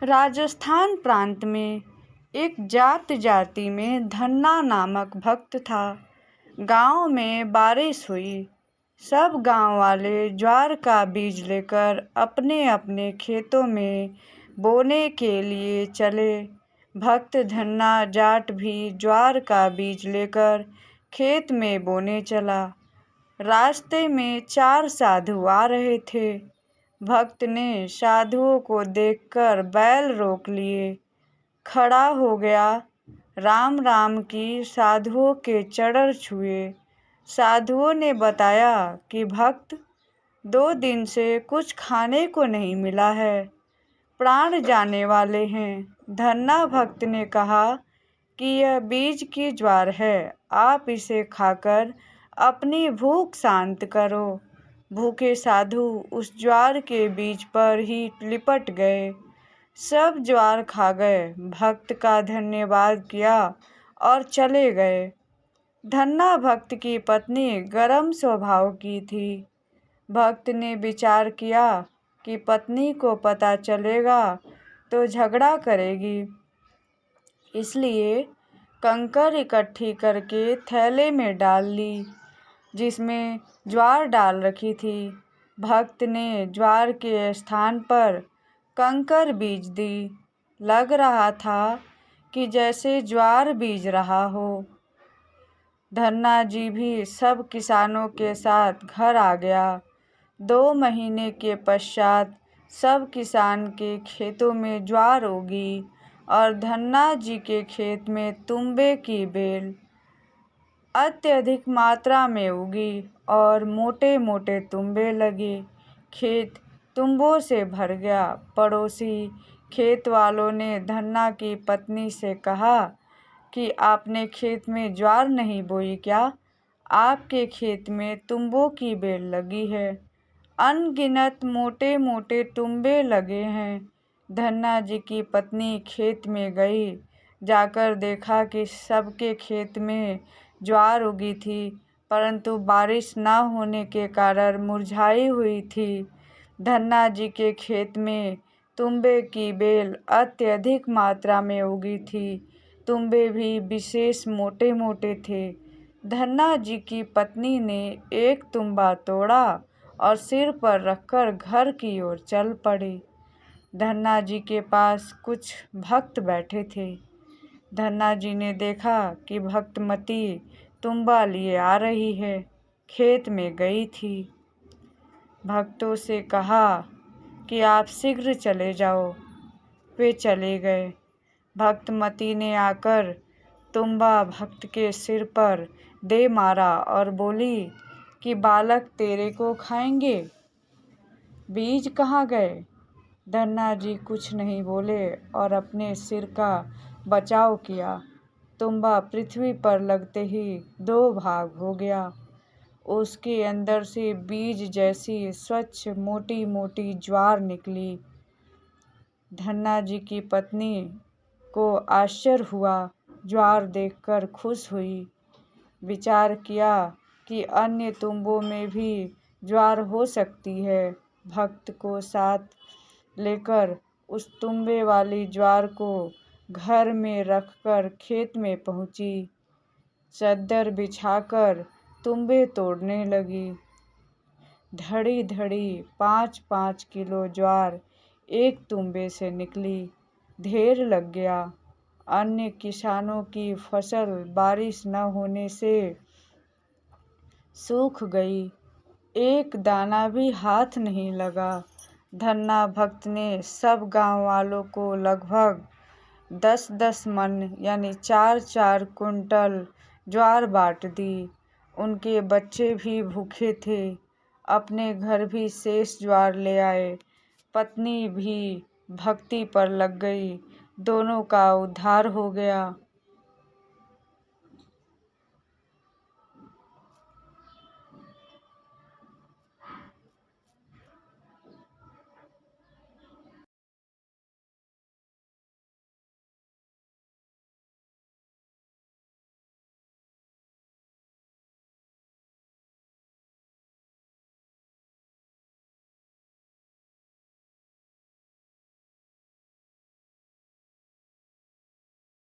राजस्थान प्रांत में एक जात जाति में धन्ना नामक भक्त था। गांव में बारिश हुई। सब गांव वाले ज्वार का बीज लेकर अपने अपने खेतों में बोने के लिए चले। भक्त धन्ना जाट भी ज्वार का बीज लेकर खेत में बोने चला। रास्ते में 4 साधु आ रहे थे। भक्त ने साधुओं को देखकर बैल रोक लिए, खड़ा हो गया, राम राम की साधुओं के चरण छुए। साधुओं ने बताया कि भक्त 2 दिन से कुछ खाने को नहीं मिला है, प्राण जाने वाले हैं। धन्ना भक्त ने कहा कि यह बीज की ज्वार है, आप इसे खाकर अपनी भूख शांत करो। भूखे साधु उस ज्वार के बीज पर ही लिपट गए। सब ज्वार खा गए, भक्त का धन्यवाद किया और चले गए। धन्ना भक्त की पत्नी गर्म स्वभाव की थी। भक्त ने विचार किया कि पत्नी को पता चलेगा तो झगड़ा करेगी, इसलिए कंकर इकट्ठी करके थैले में डाल ली, जिसमें ज्वार डाल रखी थी। भक्त ने ज्वार के स्थान पर कंकर बीज दी। लग रहा था कि जैसे ज्वार बीज रहा हो। धन्ना जी भी सब किसानों के साथ घर आ गया। 2 महीने के पश्चात सब किसान के खेतों में ज्वार उगी और धन्ना जी के खेत में तुम्बे की बेल अत्यधिक मात्रा में उगी और मोटे मोटे तुम्बे लगे। खेत तुम्बों से भर गया। पड़ोसी खेत वालों ने धन्ना की पत्नी से कहा कि आपने खेत में ज्वार नहीं बोई क्या? आपके खेत में तुम्बों की बेल लगी है, अनगिनत मोटे मोटे तुम्बे लगे हैं। धन्ना जी की पत्नी खेत में गई। जाकर देखा कि सबके खेत में ज्वार उगी थी, परंतु बारिश न होने के कारण मुरझाई हुई थी। धन्ना जी के खेत में तुम्बे की बेल अत्यधिक मात्रा में उगी थी। तुम्बे भी विशेष मोटे मोटे थे। धन्ना जी की पत्नी ने एक तुम्बा तोड़ा और सिर पर रखकर घर की ओर चल पड़ी। धन्ना जी के पास कुछ भक्त बैठे थे। धन्ना जी ने देखा कि भक्तमती तुम्बा लिए आ रही है, खेत में गई थी। भक्तों से कहा कि आप शीघ्र चले जाओ। वे चले गए। भक्तमती ने आकर तुम्बा भक्त के सिर पर दे मारा और बोली कि बालक तेरे को खाएंगे, बीज कहाँ गए? धन्ना जी कुछ नहीं बोले और अपने सिर का बचाव किया। तुम्बा पृथ्वी पर लगते ही 2 भाग हो गया। उसके अंदर से बीज जैसी स्वच्छ मोटी मोटी ज्वार निकली। धन्ना जी की पत्नी को आश्चर्य हुआ, ज्वार देखकर खुश हुई। विचार किया कि अन्य तुम्बों में भी ज्वार हो सकती है। भक्त को साथ लेकर उस तुम्बे वाली ज्वार को घर में रखकर खेत में पहुंची। चद्दर बिछाकर तुम्बे तोड़ने लगी। धड़ी धड़ी 5-5 किलो ज्वार एक तुम्बे से निकली। ढेर लग गया। अन्य किसानों की फसल बारिश न होने से सूख गई। एक दाना भी हाथ नहीं लगा। धन्ना भक्त ने सब गांव वालों को लगभग 10-10 मन यानी 4-4 कुंटल ज्वार बांट दी। उनके बच्चे भी भूखे थे। अपने घर भी शेष ज्वार ले आए। पत्नी भी भक्ति पर लग गई। दोनों का उद्धार हो गया।